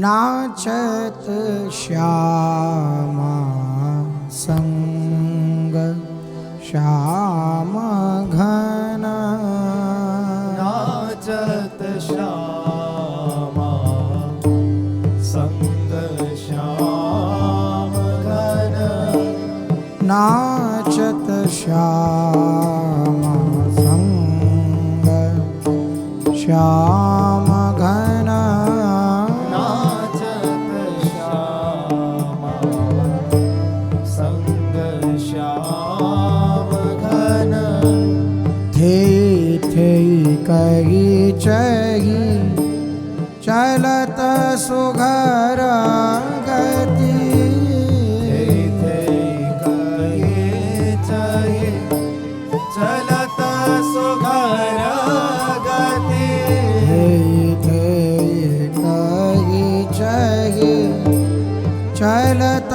नाचत श्यामा संग श्याम घन नाचत श्यामा संग श्याम घन नाचत श्यामा संग श्याम घन नाचत श्यामा संग श्याम घन थे कही चही चलत सुघर गति चलत सुघर गति कही चही चलत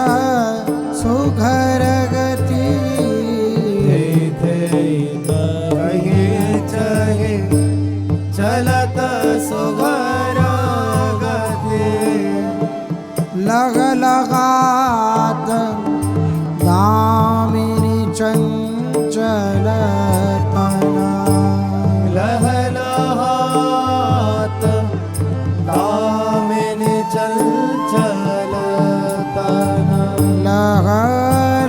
सुघर गति चलत सुघर गति लग लगात दामिनी चंचल तना लह लहात दामिनी चंचल तना लग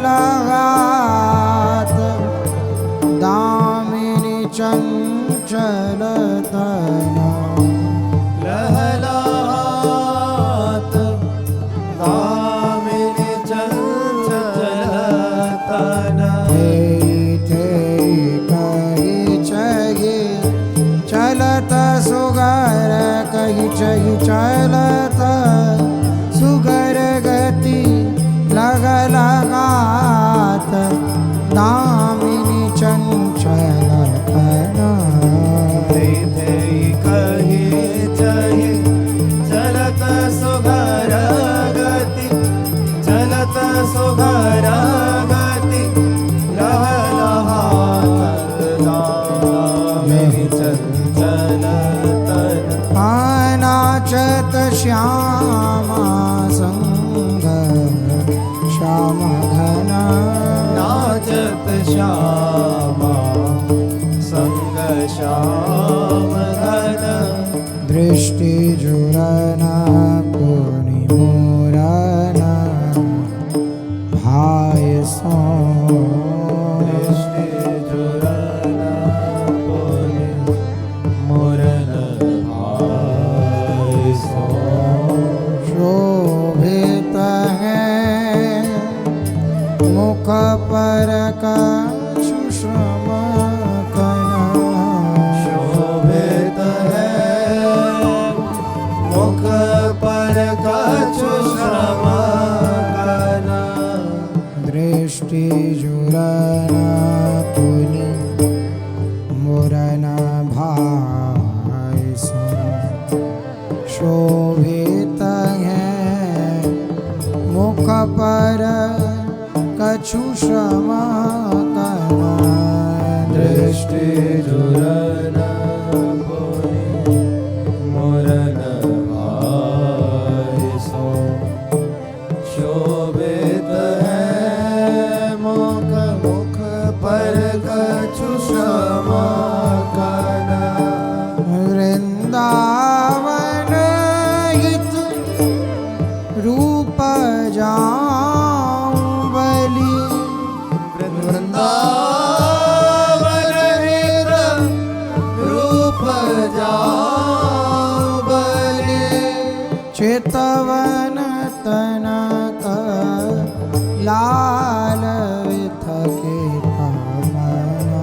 लगात दामिनी चंचल तना लह लहात दामिनी चंचल तना कही चही चलत सुगर कही चही चलत सुगर गति लग लगात दामिनी चंचल तना कही चही चलत सुघर गति चलत सुघर गति लह लहात दामिनी चंचल तन नाचत श्यामा संग श्याम घन नाचत श्यामा संग श्याम घन दृष्टि जुरन पुनि मोरन भाय सो दृष्टि जुरन पुनि मोरन भाय सो शोभित है मुख पर कछु श्रम शोभित है मुख पर कछु श्रम कन दृष्टि जुरन पुनि मुरन भाय सो शोभित है मुख पर कछु श्रम कन दृष्टि जुरन पुनि मुरन भाय सो शोभित है मुख मुख पर कछु श्रम कन वृंदावन हित रूप जाऊं बलि वृंदावन हित रूप जाऊं बलि चितवन तनक लाल विथके तमना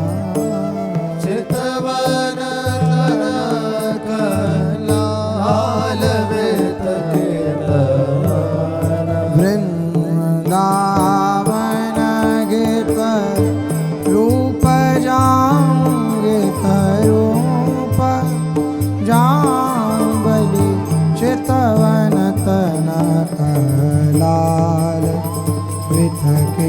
चितवन तनक लाल वितके तमना वृंदावन गीत रूप जाऊं गीत रूप जाऊं बलि चितवन तनक लाल विथके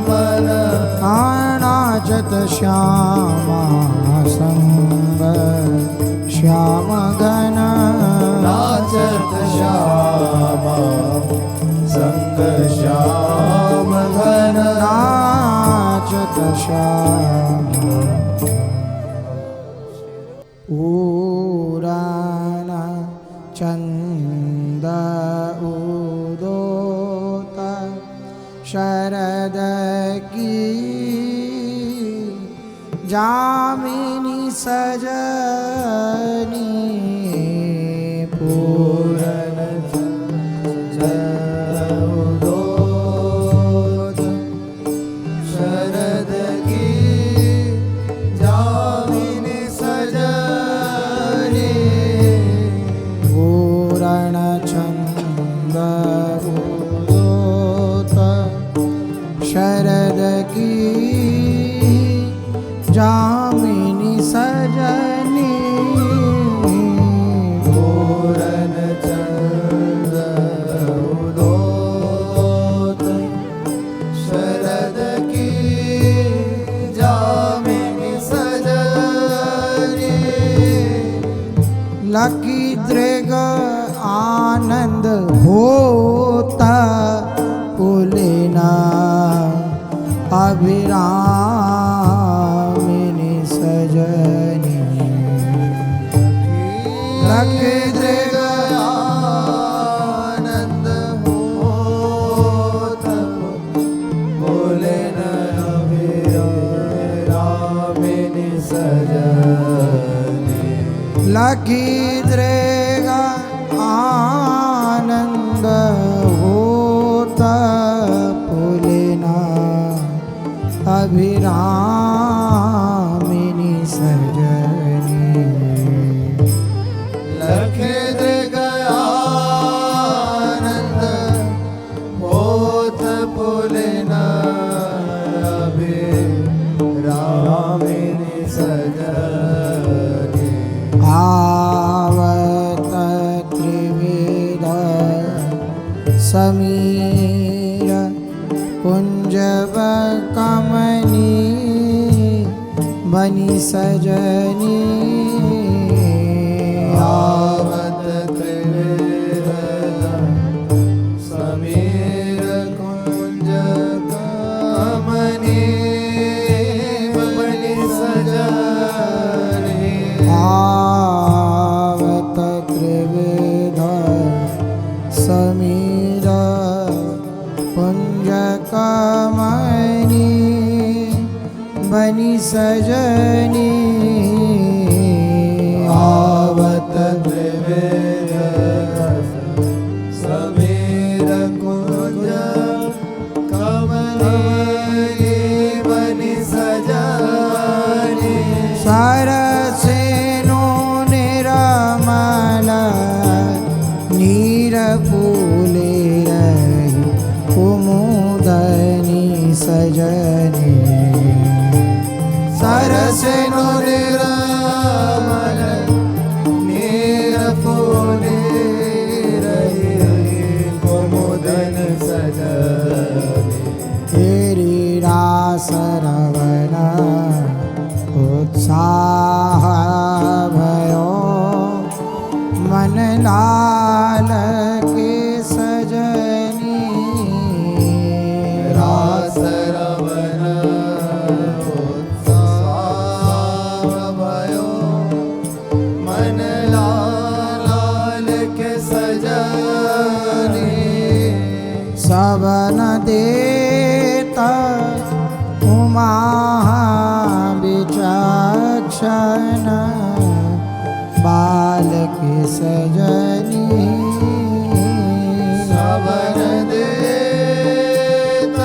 मन नाचत श्यामा संग श्याम घन नाचत श्यामा संग श्याम घन नाचत श्याम पूरण चंद उदोत शरद की जामिनी सजनी पूरण चंद्रोदय शरद की जामिनी सजनी पूरण चंद उदोत शरद की जामिनी सजनी पूरण चंद्र उदोत शरद की जामिनी सजनी लकी दृग आनंद होता पुलिना अभिरामिनी सजनी लकी दृग आनंद होत बोले न अभिरामिनी सजनी लकी दृग आनंद होता पुलिना अभिरामिनी सजनी लखे दृग आनंद होत पुलिना अभिरामिनी सजनी आवत त्रिविध समीर कुंजब कमनी बनी सजनी आवत त्रिविध समीर कुंज कमनी बनी सजनी आवत त्रिविध समीर कुंज कमनी बनी सजनी आवत त्रिविध समीर कुंज कमनी बनी सजनी सरसेनो निरमल नीर फूले रही कुमुदनी सजनी सरसेनो निरमल नीर फूले रही कुमुदन सजनी तेरी रास रवन उत्साह भयो मन लाल के सजनी रास रवन उत्साह भयो मन लाल के सजनी सबन देता उमा विचक्षण बाल के सजनी सबन देत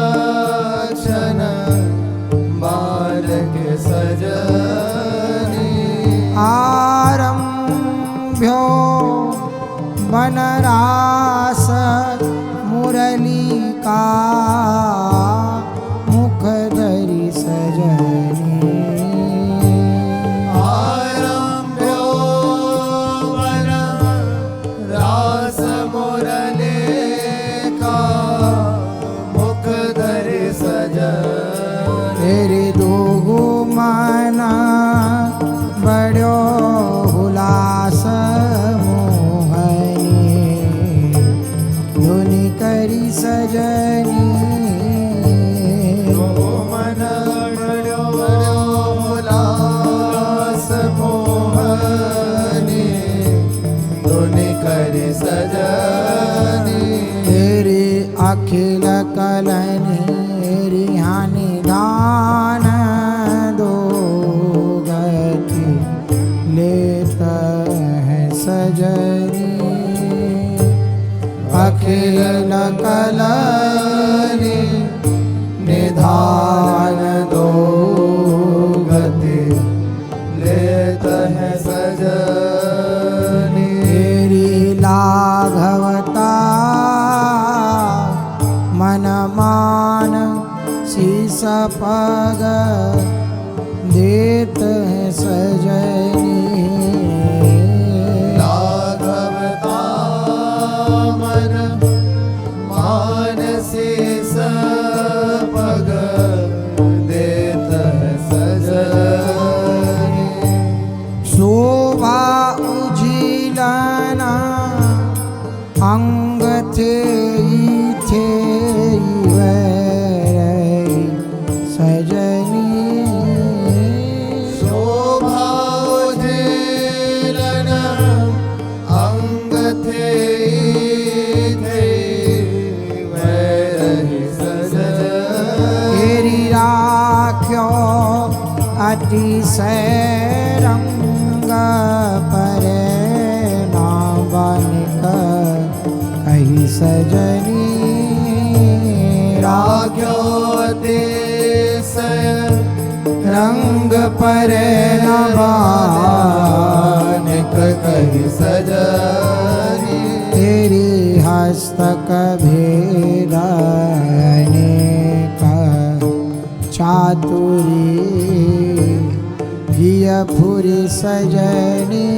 विचक्षण बाल के सजनी आरंभ्यो बनरास मुरली का मुख धरी सजनी आरंभ्यो वन रास मुरली बड़ो हुलास मोहनी धुनि करी सजनी मन बड़ो हुलास मोहनी धुनि करी सजनी तेरी अखिल कलनी रिहानि दान दो गति लेता है सजनी अखिल कलनी निधान दो गति लेता है सजनी तेरी लाघवता मन मान शीस पग देत है सजनी लाघवता मन मानसी पग देत है सजनी शोभा उजिलना अंग थे सजनी शोभा उजिलन अंग थे वही सजनी तेरी राख्यो अतिशय रंग परे नावनिक कही सजनी राख्यो अतिशय रंग परे नवानिक कही सजनी तेरी हस्तक भेदने का चातुरी जिय फुरी सजनी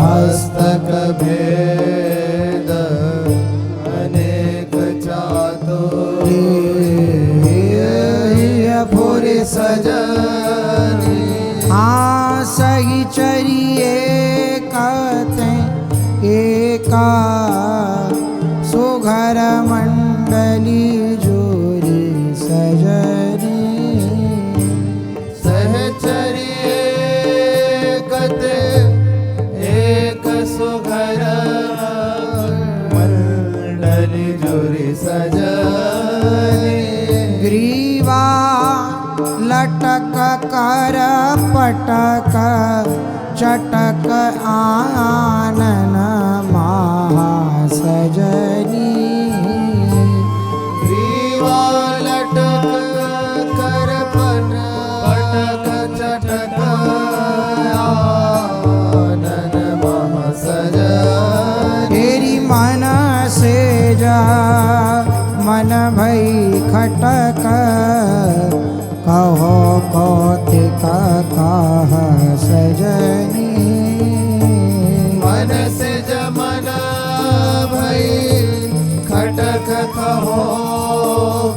हस्तक भेद अनेक चातुरी फुरी सजनी सही चरिए कहते एका सुघर मंडली जोरी सजनी सहचरिए कते एक सुघर मंडली जोरी सजनी ग्रीवा लटक कर पटक चटक आनन महासजनी ग्रीवा लटक कर पटक चटक आनन महासजनी तेरी मन से जा मन भई खटक कहो कौतिक कह सजनी मन से जमन भई खटक कहो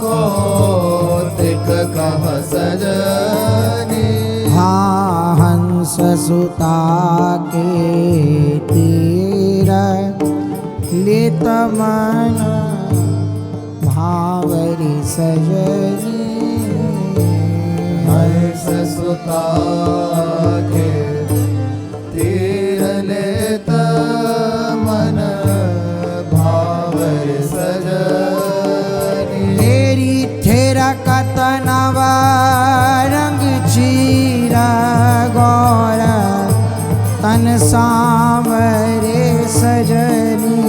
कौतिक कह सजनी हाँ हंस सुता के तीर लित मन भावरी सजनी हंस सुता के तीर लेत मन भावर सजनी तेरी थेरा कतनव रंग चीरा गौर तन सांवरे सजनी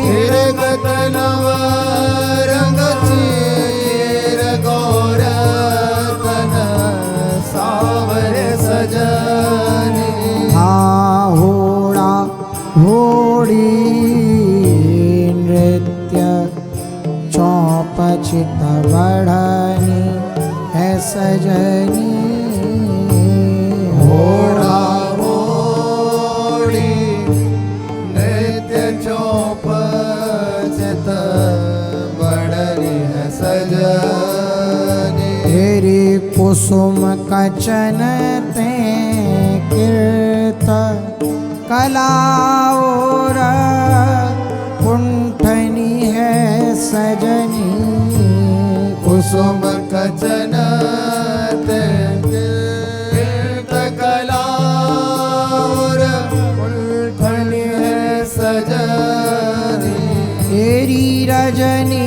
तेरे गतनव रंग चीर गौर तन सावर सजनी होड़ा होड़ी नृत्य चौपचित बढ़नी है सजनी होड़ा हो वचन ते कीर्त कलाओर कुंठनी है सजनी कुसुम कचन कीर्त कला और कुंठनी है सजनी तेरी रजनी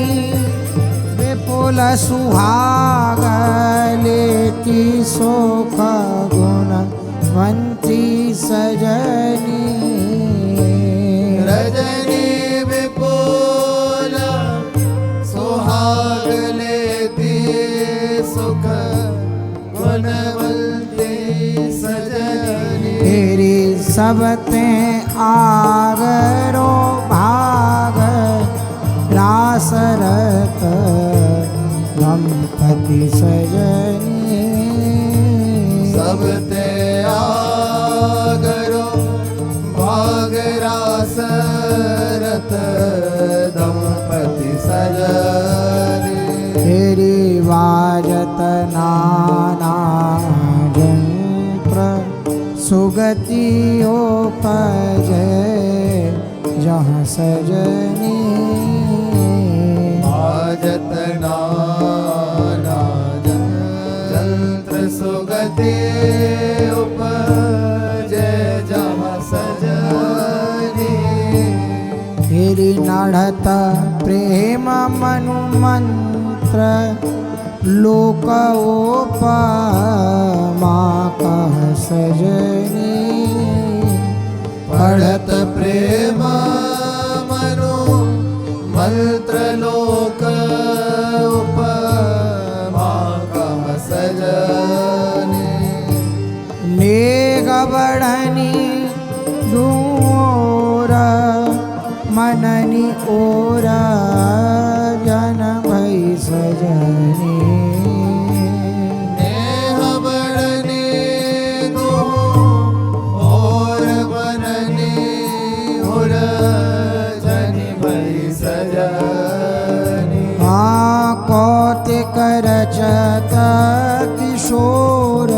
विपुल सुहाग लेती सोख गुणवंती सजनी रजनी विपुल सुहाग लेती सुख गुणवंती सजनी तेरी सबते आगरो भाग रासरत दंपति सजनी सब ते आगरो भाग रासरत दंपति सजनी तेरी वाजत नाना यंत्र सुगति उपजे जहाँ सजनी आजत नाना यंत्र सुगति उपजे जहाँ सजनी तेरी नढ़त प्रेम मनु मंत्र लोकोपमा कह सजनी पढ़त प्रेम मनु मंत्र लोक उपमा कह सजनी नेग बढ़नी दूर मननी ओर जन भई सजनी नेह बढ़नी दो और बननी और जनि भई सजनी कौतिक रचत किशोर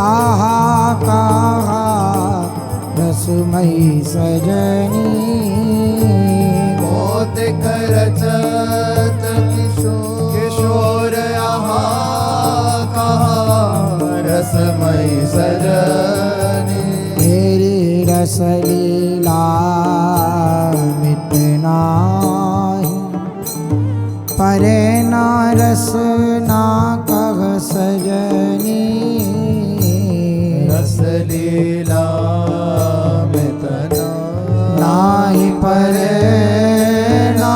आहा कहा रसमयी सजनी कौतिक रचत किशोर आहा कहा रसमयी सजनी तेरी रसलीला मिटना परे ना रस ना कह सजनी रसलीला में तना नाही परे ना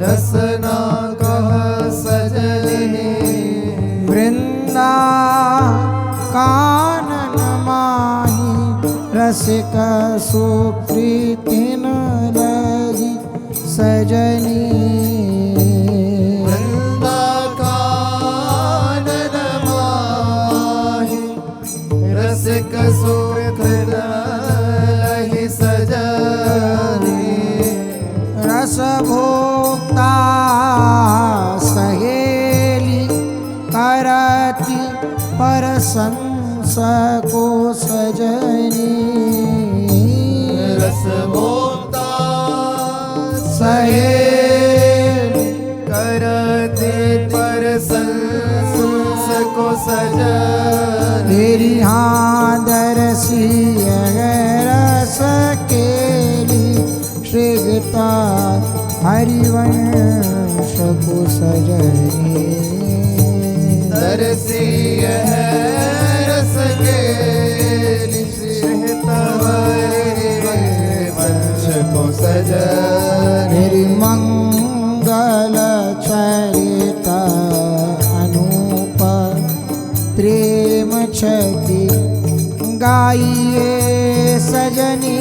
रसना कह सजनी वृंदा कानन माही रसिक सुप्रीतिन लगी सजनी वृंदा कानन माही रसिक सुख लहि सजनी रस भोक्ता सहेली करती परसंस को सजनी रस भोक्ता सहेली करते पर संस को सजनी तेरी दरसी रस केली श्रीगता हरिवंश को सजनी दरसी है रस के वंश को सजनी तेरी मंगल चरित अनूप प्रेम छति गाइए सजनी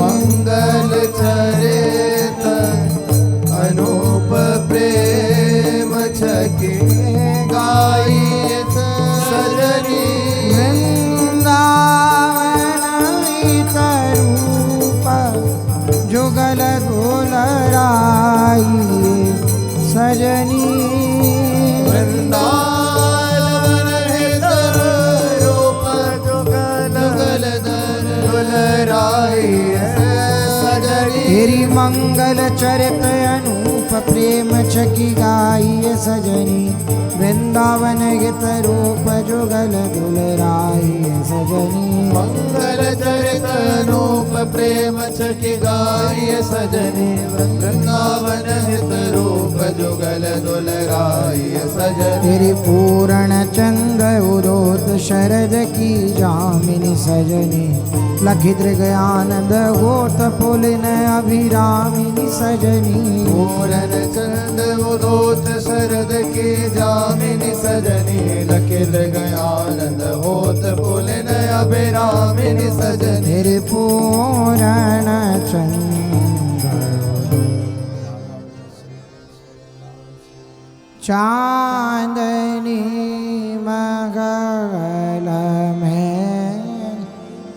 मंगल चरित अनूप प्रेम छकी गाइए सजनी वृंदावन रूप जुगल गोलराई सजनी वृंदावन मंगल चरित अनूप प्रेम छकी गाई सजनी वृंदावन गीत रूप जुगल दुलराई सजनी मंगल चरित अनूप प्रेम छकी गाई सजनी वृंदावन हित रूप जुगल दुलराई सजनी तेरी पूर्ण चंद उदोत शरद की जामिनी सजनी लखी दृग आनंद गोत पुलिन अभिरामिनी सजनी पूर्ण चंद उदोत शरद की जामिनी सजनी लखी दृग आनंद होत पुलिन अभिरामिनी सजनी तेरे पूर्ण चंद चांदनी मगल में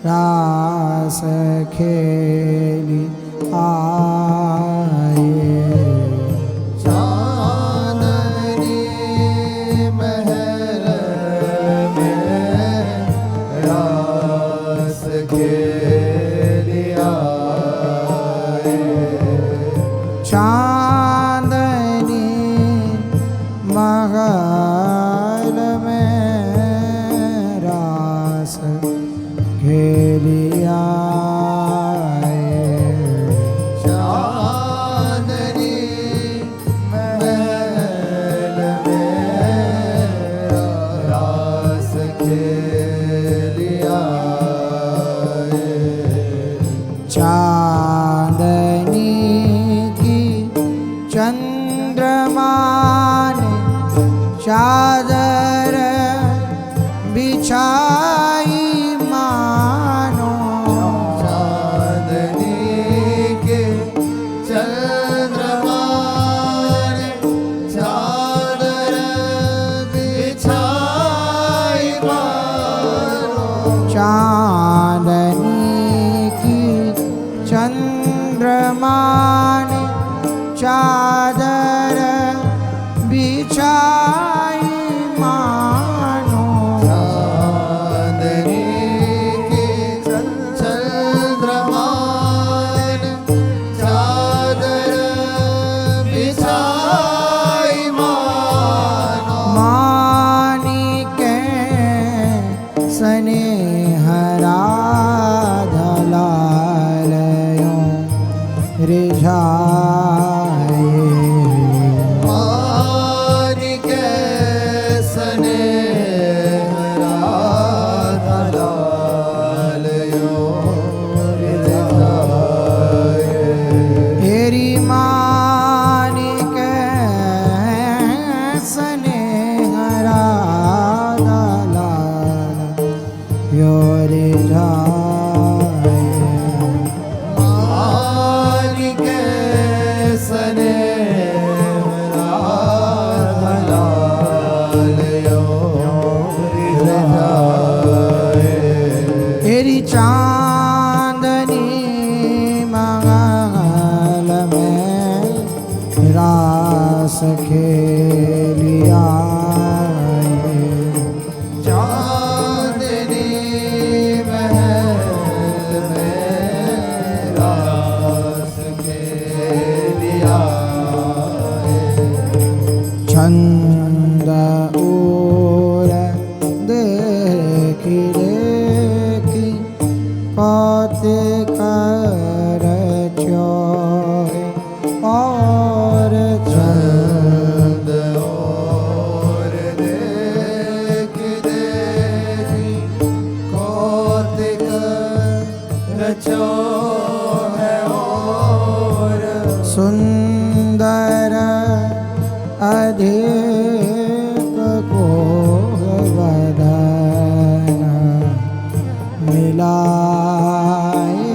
रास खेली आए चांदनी महल में रास खेली आए चांदनी महल में रास खेली आए चांदनी महल में रास खेली आए चांदनी की चंद्रमा ने चादर बिछाई मानो चांदनी के चंद्रमा ने चादर बिछाई मानो चांदनी की चंद्रमा ने चादर बिछाई मानो चांदनी के चंद्रमा ने चादर बिछाई मानो मानिक स्नेहरा धलालयों रिझाए मानिक स्नेहरा धलालयों रिझाए तेरी मानिक स्नेहरा दलाल योरे जाए मानिक स्नेहरा धलालयों रिझाए तेरी चांदनी मंगल में रास खेलिया चांदनी महल में रास खेली आए छंद और देखी देखी कौते कर चोरे और चंद और देख देखी कौतिक रचो है और सुंदर अधिक को वदन मिलाए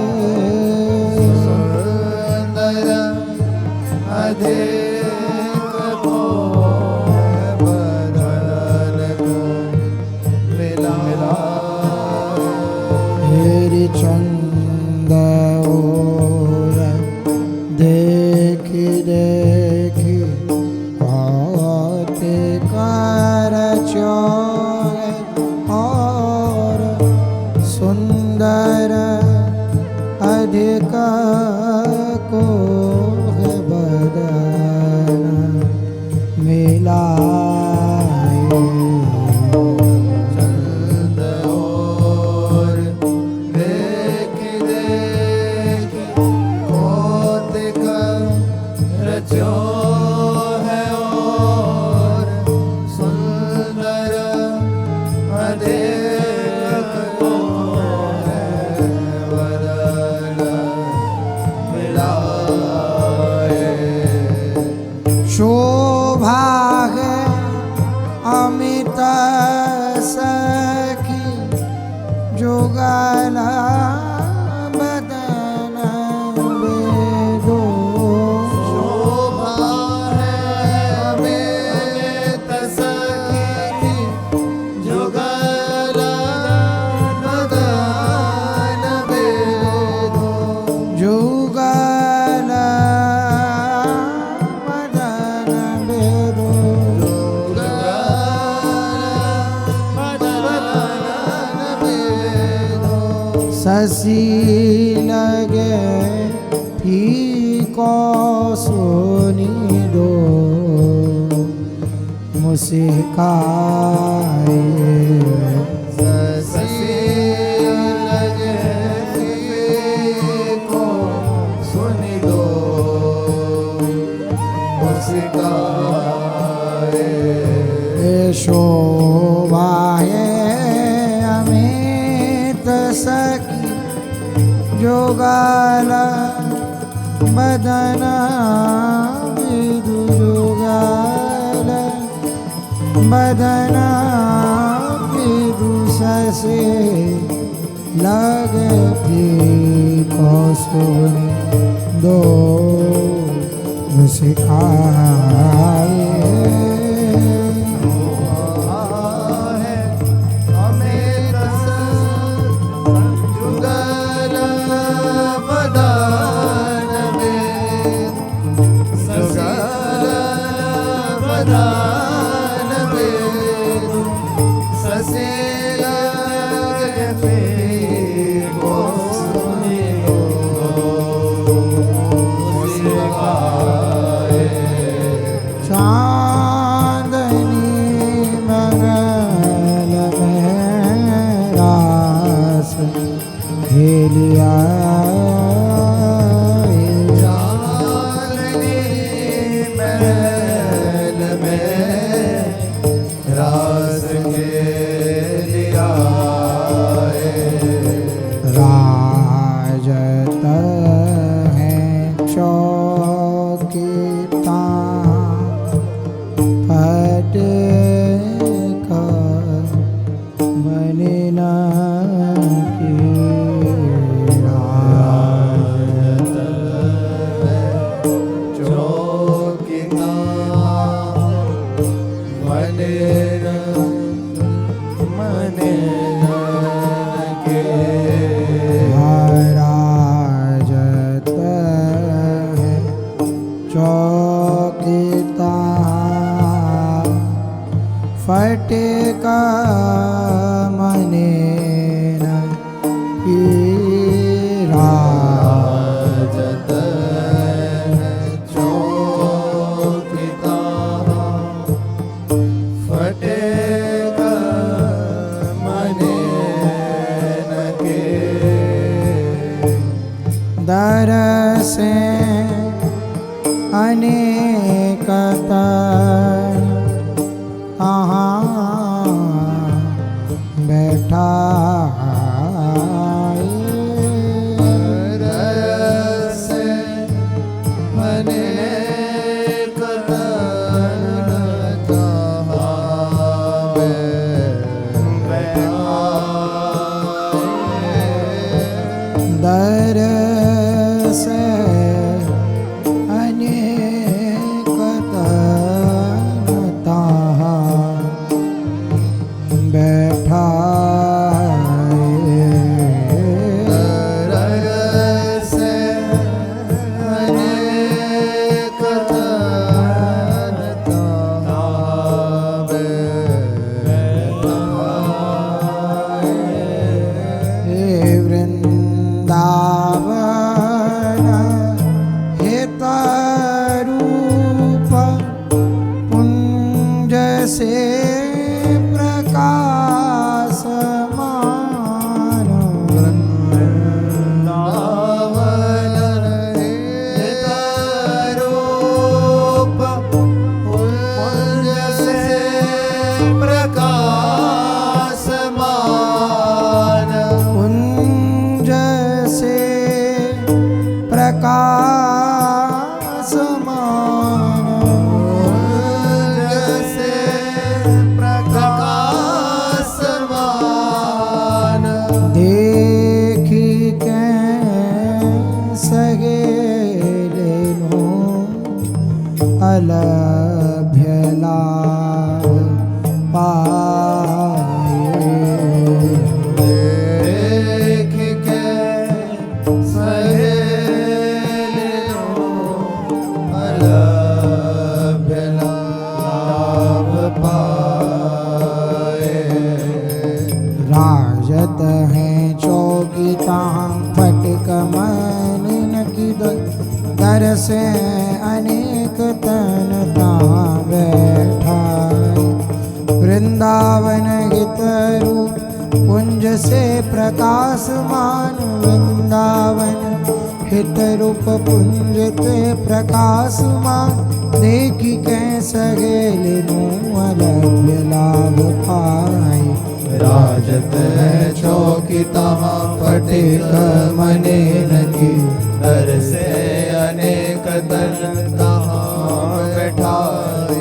सुंदर अधिक को बदन को मिला हेरी चंद और देखी देखी होते कर चोरे और सुंदर अधिक को जुगल बदन बेदो शोभा है अमित सखी जुगल बदन बेदो जुगल बदन बेदो शशि लगे फीको सोनी दो मुस्काए शशि लगे को सुनी दो मुस्काए शोभा है अमित सखी जुगल बदन विदु जुगल बदन विदु शशि लगे फीको सोनी दो मुस्काए चांदनी मंगल में रास खेलिया चांदनी महल में रास खेलिया राजत है चौकीता फटे का बने न की चौकिता मने के राजत है चौकीता फटे का मने न की राजत चौकिता फटेगा मने न के दर से अनेक बैठा रस मने दर से अनेक बैठा राजत हैं चौकिता फटक मन न किदर दर से अनेक तन ता बैठा वृंदावन हित रूप कुंज से प्रकाशमान वृंदावन हित रूप पुंज ते प्रकाशमान देखी कैसे गेले अलभ्य लाभ पाए राजत है चौकिता फटिक मने नकी दर से अनेक तन बैठाए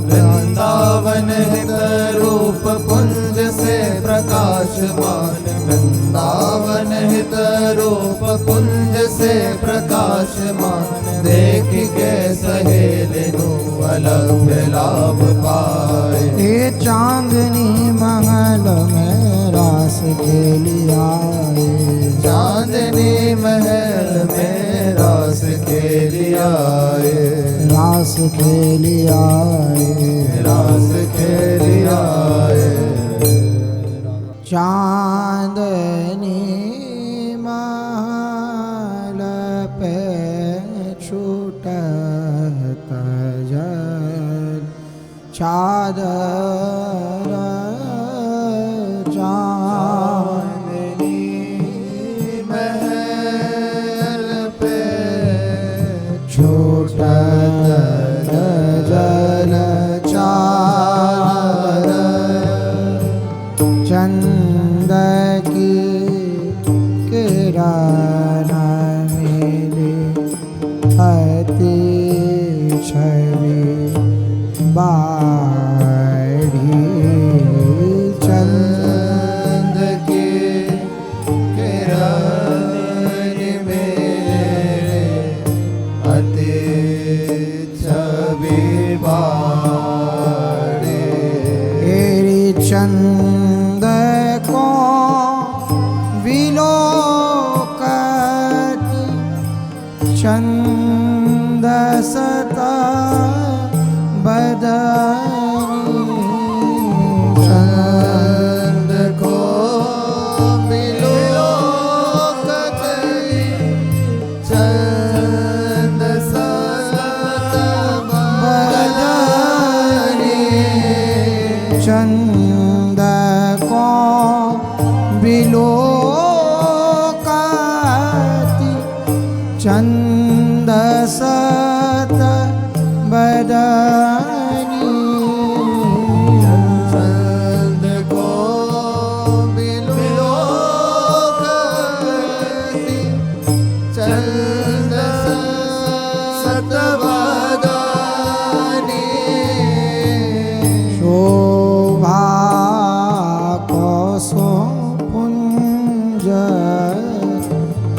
वृंदावन हित रूप पुंज से प्रकाशमान वृंदावन हित रूप पुंज से प्रकाशमान देख के सहेले अलभ्य लाभ पाए ये चांदनी महल में रास खेली आए चांदनी महल में रास खेली आए रास खेली आए रास खेली आए चांदनी महल पे छूटत जल चादर चांदनी महल पे छूटत जल चादर चंद की किरण मिली अति छवि बाढ़ी चंद की किरण मेरे अति छवि बाड़े तेरी चंद को विलोकत चंद सता बदनी चंद को विलोकत चंद सत बदनी चंद को विलोकति चंद सत बदनी चंद को विलोकति चंद सत बदनी शोभा को सो पुंज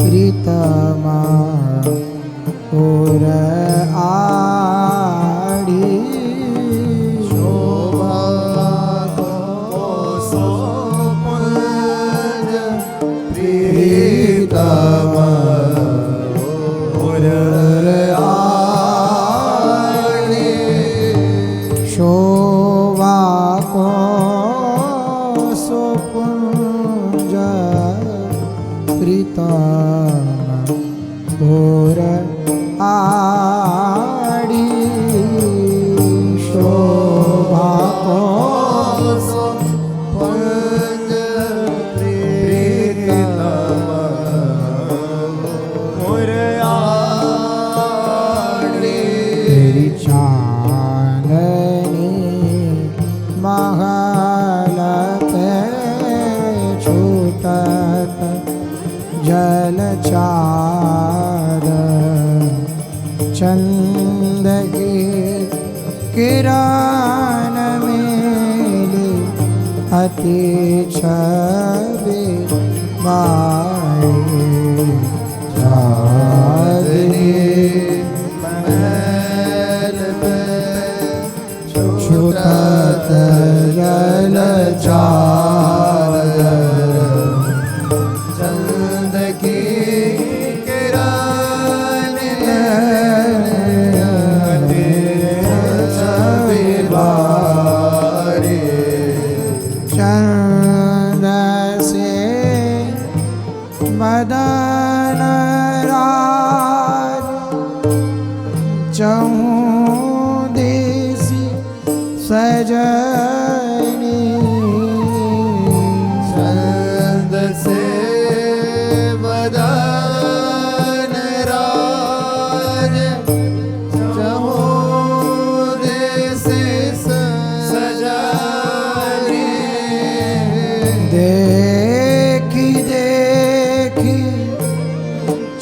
प्रीतमा और आड़ी शोभा को सो पुंज प्रीतम और आड़ी शोभा को सो पुंज प्रीतमा और आड़ी शोभा को सो पुंज प्रीतम और आड़ी तेरी चांदनी महल पे छूटत जल चादर चंद की किरण मिली अति छवि बाई चांदनी महल पे छूटत जल चादर चंद की किरण छवि बारी चंद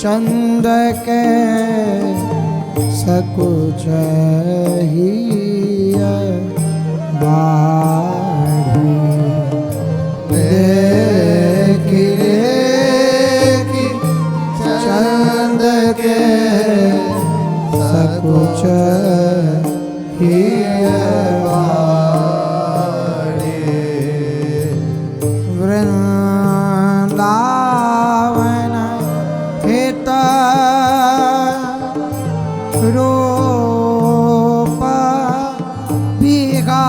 चंद के सकुच ही बाढ़ी देखी देखी चंद के सकुच ही बाढ़ी वृंदावन हित रूप बिहारी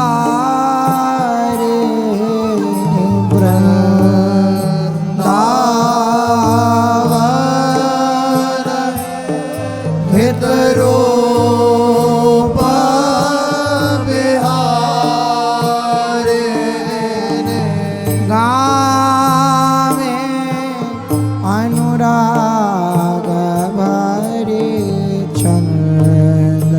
वृंदावन हित रूप बिहारी गावे अनुराग भरे चंद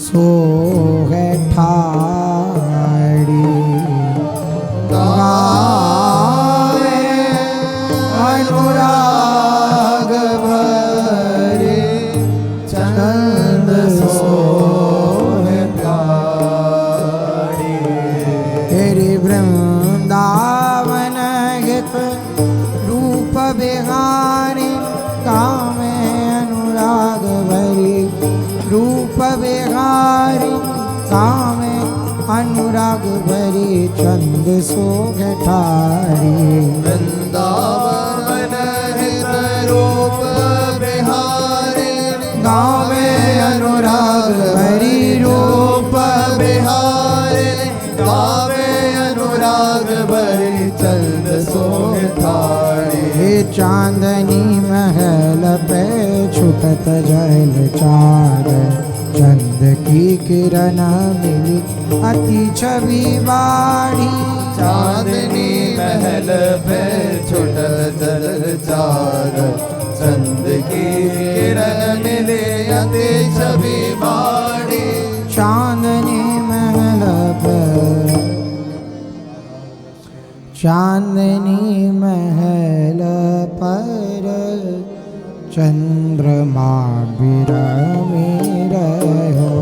सोहे ठाड़ी गावे अनुराग भरे चंद सोहे ठाड़ी तेरी वृंदावन हित रूप बिहारी कामे अनुराग भरी रूप बिहारी कामे अनुराग भरी चंद सोग ठारी वृंदावन हित रूप बिहारी गावे अनुराग भरी रूप बिहारी गावे अनुराग भरी चंद सोहे ठाड़ी हे चांदनी महल पे छुटत जल चार चंद की किरण मिली अति छवि बाढ़ी चांदनी महल पे छुटत जल चार चंद की किरण मिले अति छवि बाड़ी चांदनी महल पर चांदनी महल पर चंद्रमा बिरमी रहो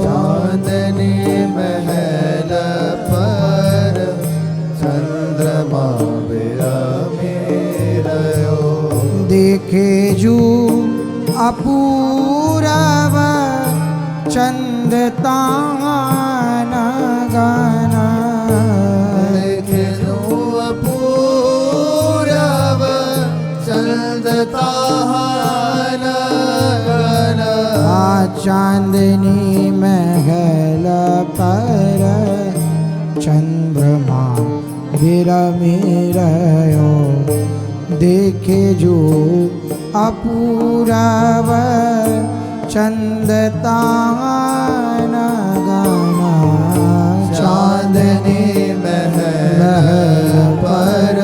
चांदनी महल पर चंद्रमा बिरमी रहो देखे जो अपूरव चंद तान गाना देखे जो अपूरव चंद तान गाना चांदनी महल पर चंद्रमा विरमी रहो देखे जो अपूरव चंद तान गाना चांदनी महल पर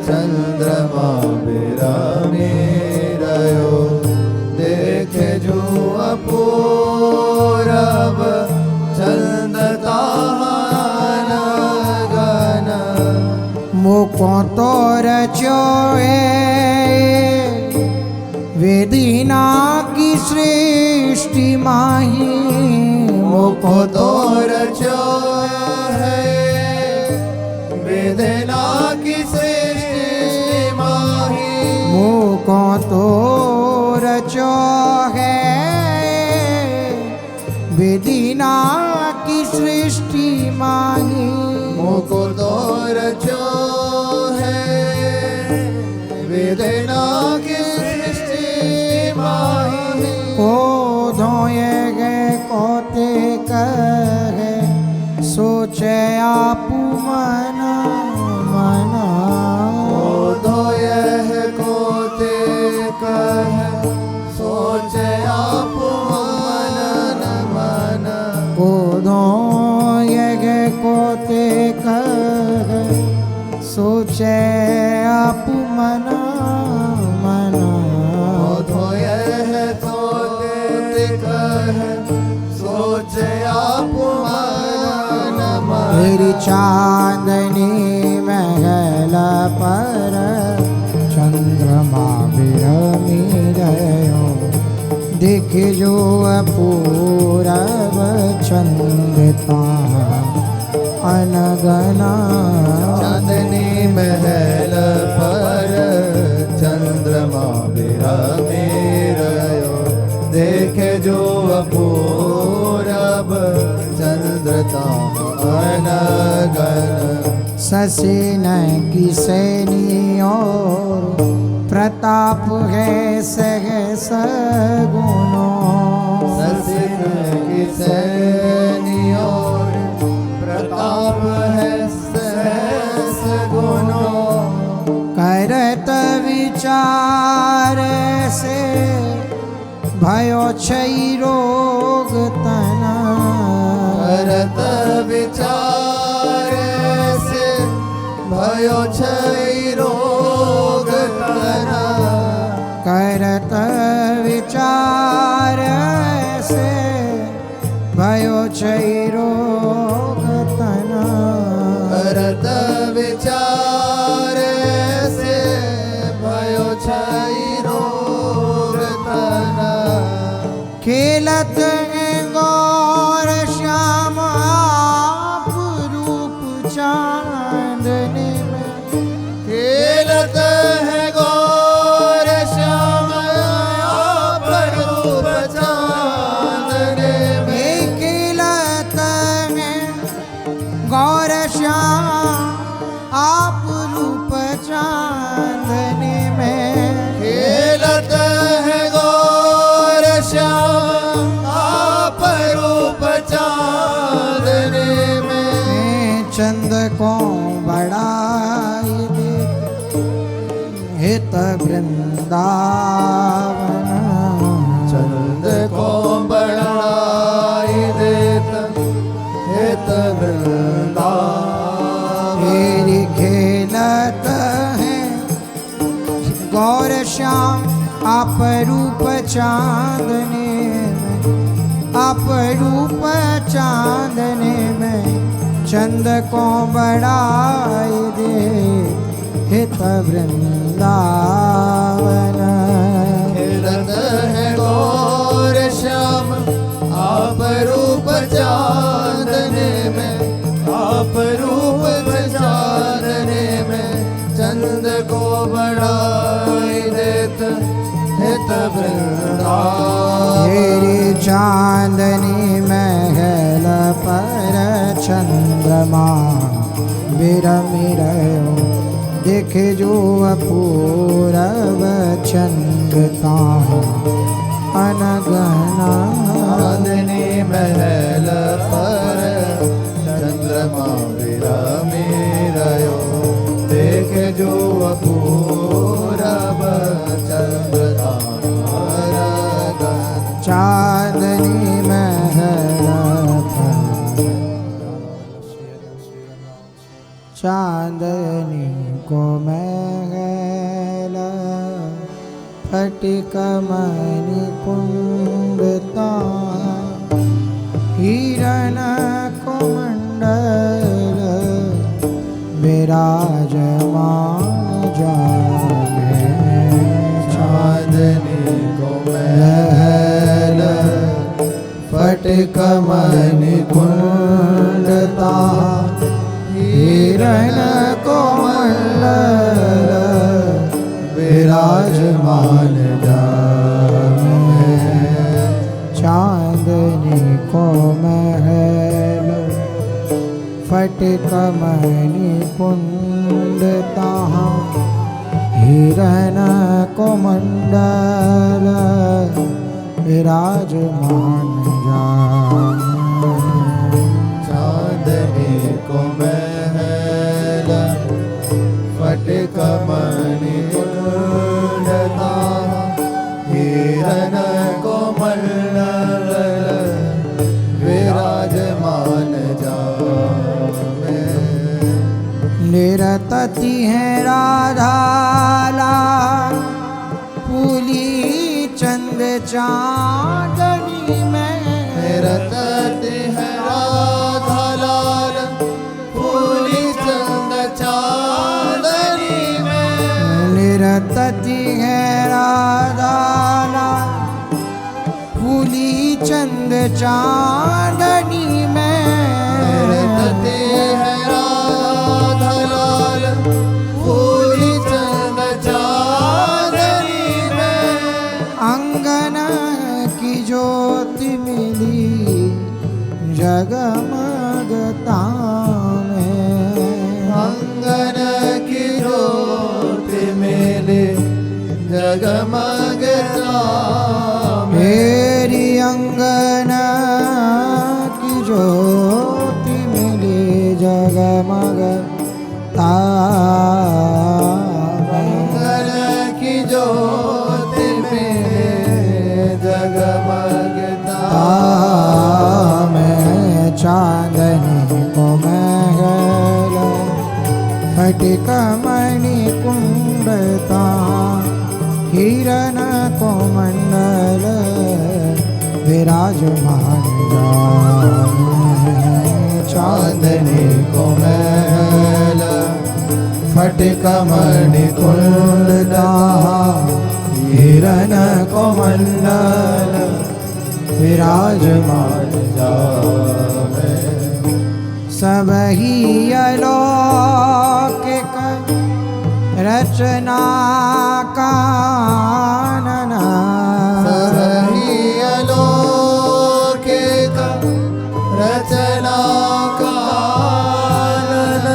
चंद्रमा बिरामी रहो देखे जो अपूरव चंद तान गाना मुको तो रचोए वेदीना की सृष्टि माही मुको तो रचो है वेदना की सृष्टि माही मुको तो रचो है वेदीना की सृष्टि माही मुको तो रचो है वेदना की सृष्टि माही ओ धोए गए कोते कहे सोचे आप मन मन धोय कोते कह सोचे आप मन मन ओ धोए गए कोते कहे सोचे आप मन मन धोय कोते कह सोचे आप मन मन मेरी चांदनी महल पर चंद्रमा विरह देखे जो अपूरब चंद्रता अनगना। चांदनी महल पर चंद्रमा विरमे रयो, देखे जो अपूरब चंद्रता अनगन। ससेन की सैनी और प्रताप है सहस गुणों। ससेन की सैनी और प्रताप है सहस गुणों। करत विचार से भयो छई रोग तना। करत विचार से भयो छई रोग तना। करत विचार से भयो छई रोग तना। करत विचार से भयो छई रोग तना। खेलत गौर श्याम आप रूप चांदनी में। खेलत है गौर श्याम आप रूप चांदनी में। खेलत है गौर श्याम आप रूप चांदनी में। खेलत है गौर श्याम आप रूप चांदनी में। चंद को बढ़ाई दे हित वृंदावन। चंद को बढ़ाई देता हित वृंदावन। मेरी खेलत है गौर श्याम आप रूप चांदनी में। आप रूप चांदनी में चंद को बढ़ाई दे हित वृंदावन। खेलत है गौर श्याम आप रूप चांदनी में। आप रूप चांदनी में चंद को बढ़ाई देत हित वृंदावन। तेरी चांदनी महल पर चंद्रमा बिरमी रहो, देखे जो अपूरब चंद्रता अनगना। चांदनी महल पर चंद्रमा विरमी रयो, देखे जो अपूरब चंद्रता अनगन। चांदनी महल पर चांदनी को महल फटिक मणि कुंडता। हिरण को मंडल विराजमान जाने। चांदनी को महल फटिक मणि कुंडता। हिरण को मंडल विराजमान जामे। चांदनी को महल फटिक मणि कुंडता। हिरण को मंडल विराजमान जामे। चांदनी को महल फटिक मणि कुंडता। हिरण को मंडल विराजमान जामे। निरतती है राधा लाल फूली चंद चांदनी में। निरतती है राधा लाल फूली चंद चांदनी में। निरतती है राधा लाल फूली चंद चांदनी में रतते हैं राधा लाल फूली चंद चांदनी में। अंगन की ज्योति मिली जगमगता में। अंगन की ज्योति मेले जगमगता मेरी अंगन की ज्योति मिली जगमगता में। अंगन की ज्योति मेले जगमगता में। चांदनी को महल फटिक मणि कुंडता हिरन को मंडल विराजमान जाने। चांदनी को महल फटिक मणि कुंडता हिरन को मंडल विराजमान जावे। सब ही अलौकिक रचना कानन। सरही अलौकिक रचना कानन।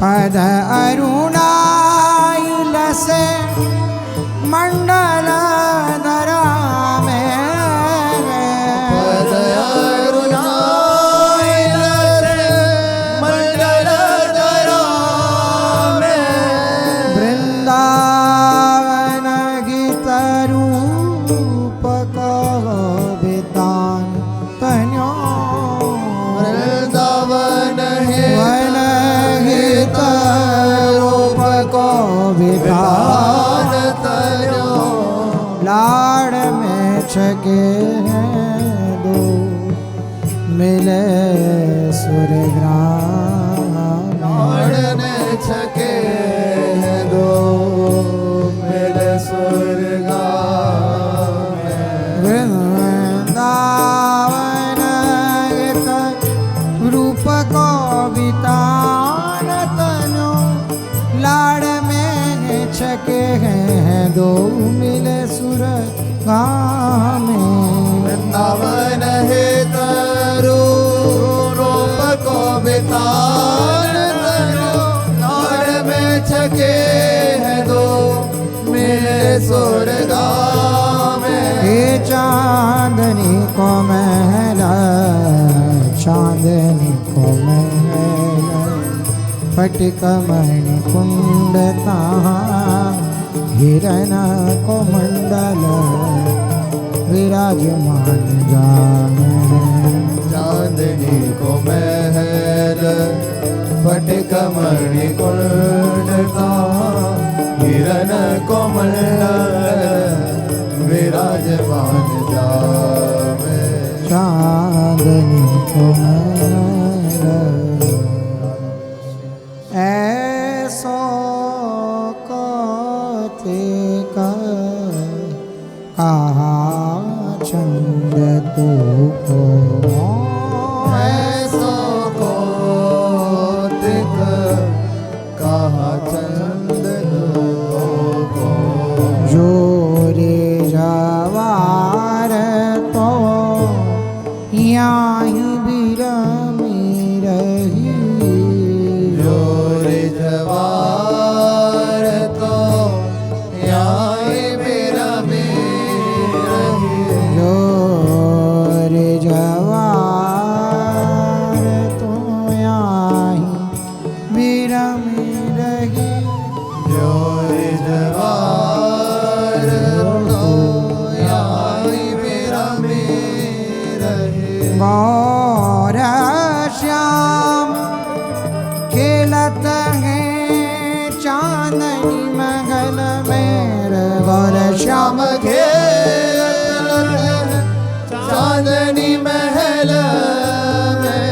पद अरुणाइल से मंडल धरा में। पद अरुणाइल से मंडल धरा में। वृंदावन गीत रूप कवितान तन्यो। वृंदावन वन गीत रूप कवितान तन्यो। लाड़ में छके हैं दो मिले सुरग्राम। लाड़ने छके हैं दो मिले सुरगाम में। वृंदावन एक रूप को बितान तनो लाड़ में छके हैं दो मिले सुर में। वृंदावन है तरु रूप को बितान तनो लाड़ में छके हैं दो मिले सुरगाम में। ये चांदनी को महला चांदनी को महला फटिक मणि कुंडता हिरन को मंडल विराजमान जाने। चांदनी को महल फटिक मणि कुंडता हिरन को मंडल विराजमान जावे। चांदनी को महला ऐसो कहते कहा चंद तो को। ऐसो कौतिक कहा चंद को। जोरे जवार तो यहाँ बिरमी रही। जोरे जवार तो यहाँ बिरमी रही। जोरे जवार तो यहाँ बिरमी रही। जोरे जवार तो यहाँ बिरमी रही। गौर श्याम खेलत हैं चांदनी मंगल में। गौर श्याम श्याम खेलत चांदनी महल में।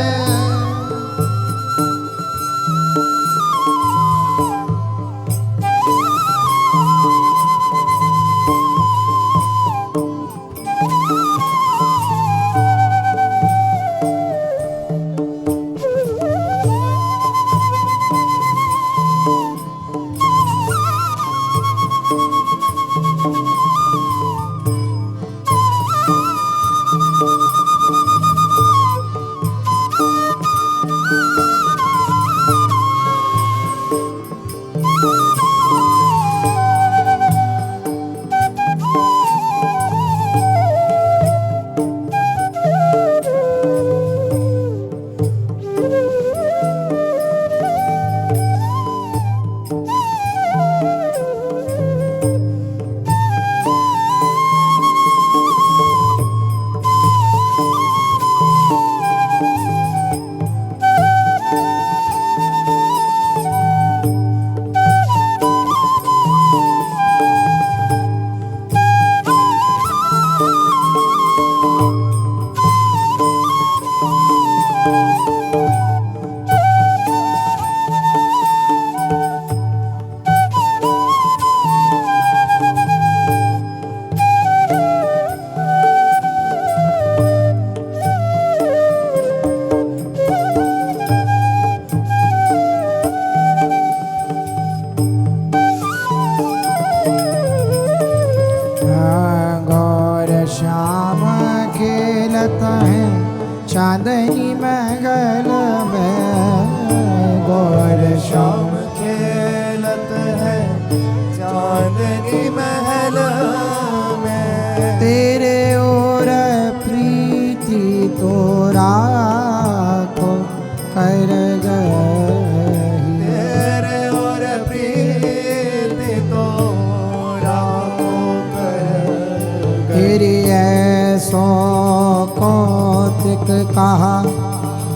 कहा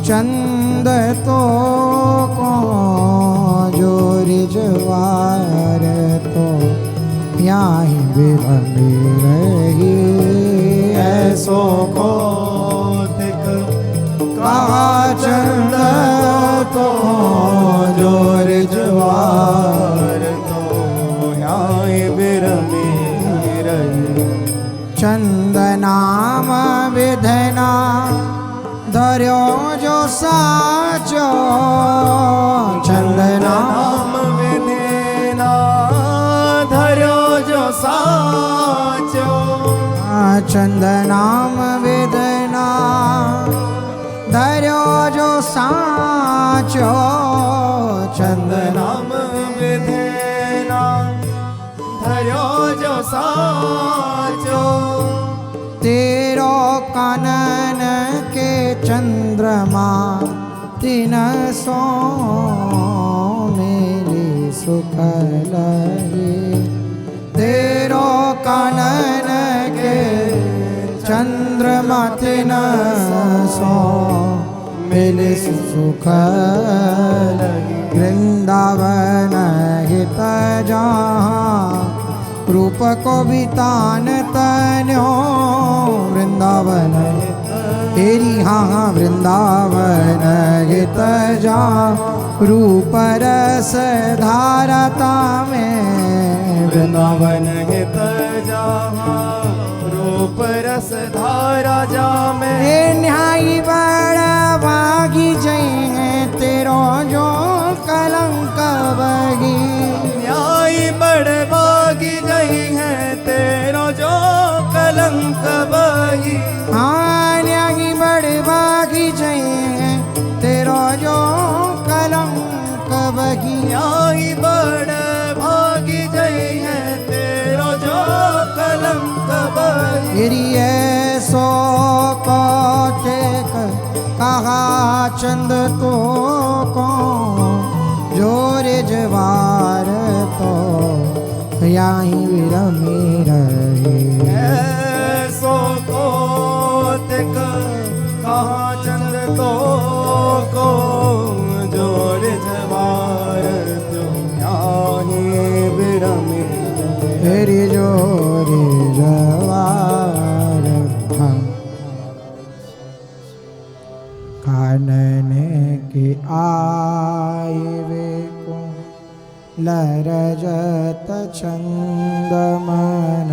चंद तो को जो रिजवार तो यहाँ बिरमी रही ऐसो को कहा चंद तो जो रिजवार तो यहाँ बिरमी रही चंद नाम विधना धर्यो जो साचो चंद नाम विधेना धर्यो जो साचो चंद नाम विधना धर्यो जो साचो चंद नाम विधेना धर्यो जो साचो तेरो कानन के चंद्रमा तीन सो मेरी सुख लगे तेरो कानन के चंद्रमा तीन सो मेरे सुख लगे वृंदावन हित जहाँ रूप को भी तान तन्यो वृंदावन तेरी हाँ वृंदावन हित जा रूप रस धारता में वृंदावन हित जहाँ रूप रस धारा जा में न्यायी बड़ा भागी जय तेरो जो कलंक बगी न्यायी बड़े भागी गई है तेरो जो कलंक बही हाँ न्यायी बड़े भागी जय तेरो जो कलंक बगी न्यायी बड़े भागी गई है तेरो जो कलंक बही तेरी ऐसो को कहा चंद तो को जोरे जवार तो यहाँ विरमी रहे ऐसो को कहा चंद तो को जोर जवार तो यहाँ विरमी तेरी जोरे जवार कानन के आए वे को लरजत चंद मन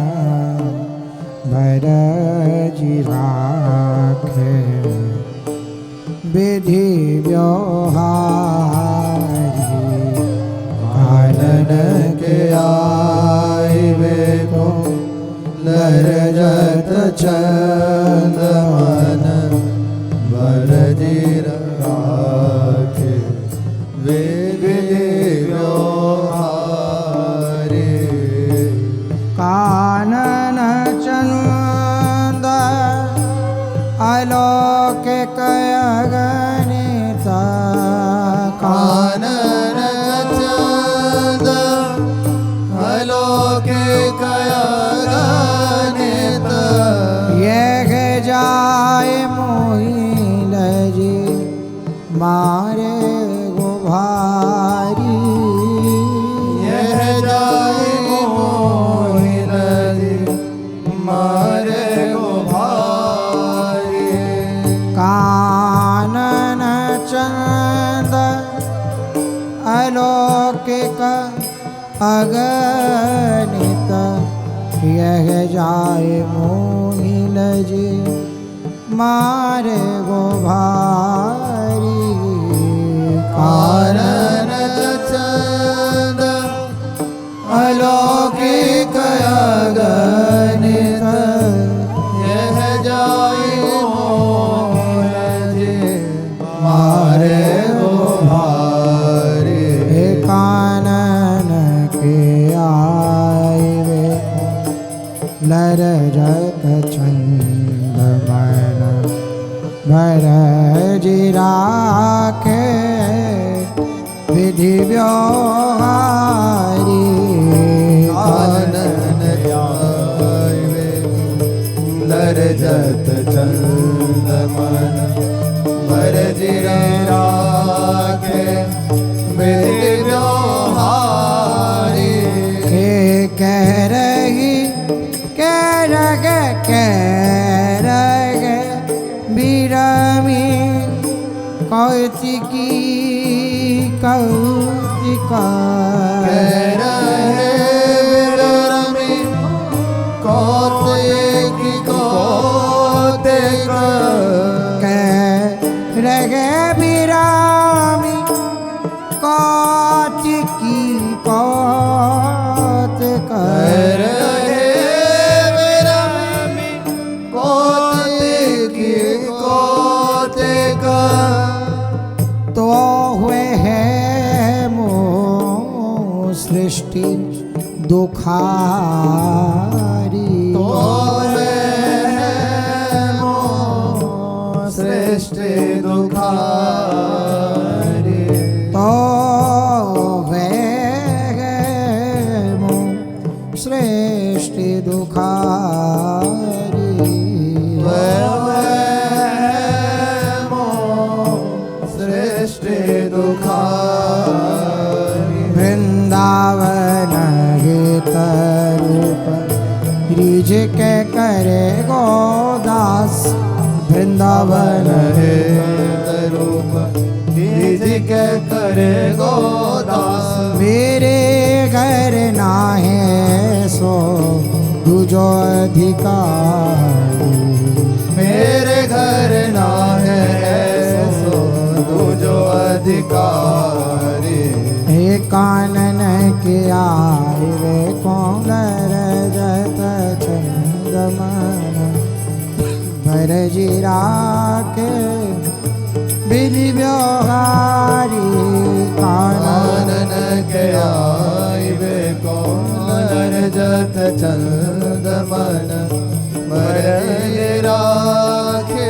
भरजी राखे विधि व्यवहारी कानन के आए वे को लरजत चंद मन भरजी राखे विधि व्यवहारी कानन चंद अलौकिक अगणित कानन चंद अलौकिक अगणित यह जाए मोहिल जी मारे गो भारी यह जाए मोहिल जी मारे गो भारी कानन चंद अलौकिक अगणित यह जाए मोहिल जी मारे गो भारी कानन चंद अलौकिक अगणित यह जाए मोहिल जी मारे गो भारी कानन के आए वे लरजत चंद मन भरजी राखे विधि व्यवहारी कानन आए वे लरजत चंद मन कौतिक कह रहे विरमी कौतिक कौतिक कह रहे बिरामी कौतिकी कौतिक कह रहे विरमी कौतिक कौतिक तो हुए है मोह सृष्टि दुखारी तो सृष्टि दुखारी तो वे मोह सृष्टि दुखारी सृष्टि दुखारी वृंदावन हित रूप रिज के करे गोदास वृंदावन हे रूप निज के करे गोदास मेरे घर ना है सो दूजो अधिकारी मेरे घर ना है सो तुझो अधिकारी हे कानन के आए वे कौन रजत चंदमन भरजी राखे बिली व्यवहारी कानन के आइबे कौन रजत चंदमन भरजी राखे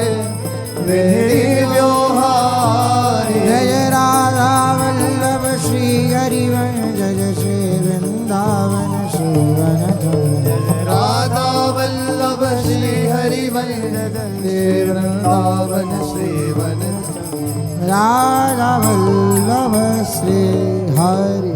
बिली व्यवहारी जय राधा वल्लभ श्री हरिवन जय श्री वृंदावन श्रीवन राधा वल्लभ श्री हरिवन जय वृंदावन श्रीवन राधा वल्लभ श्री हरि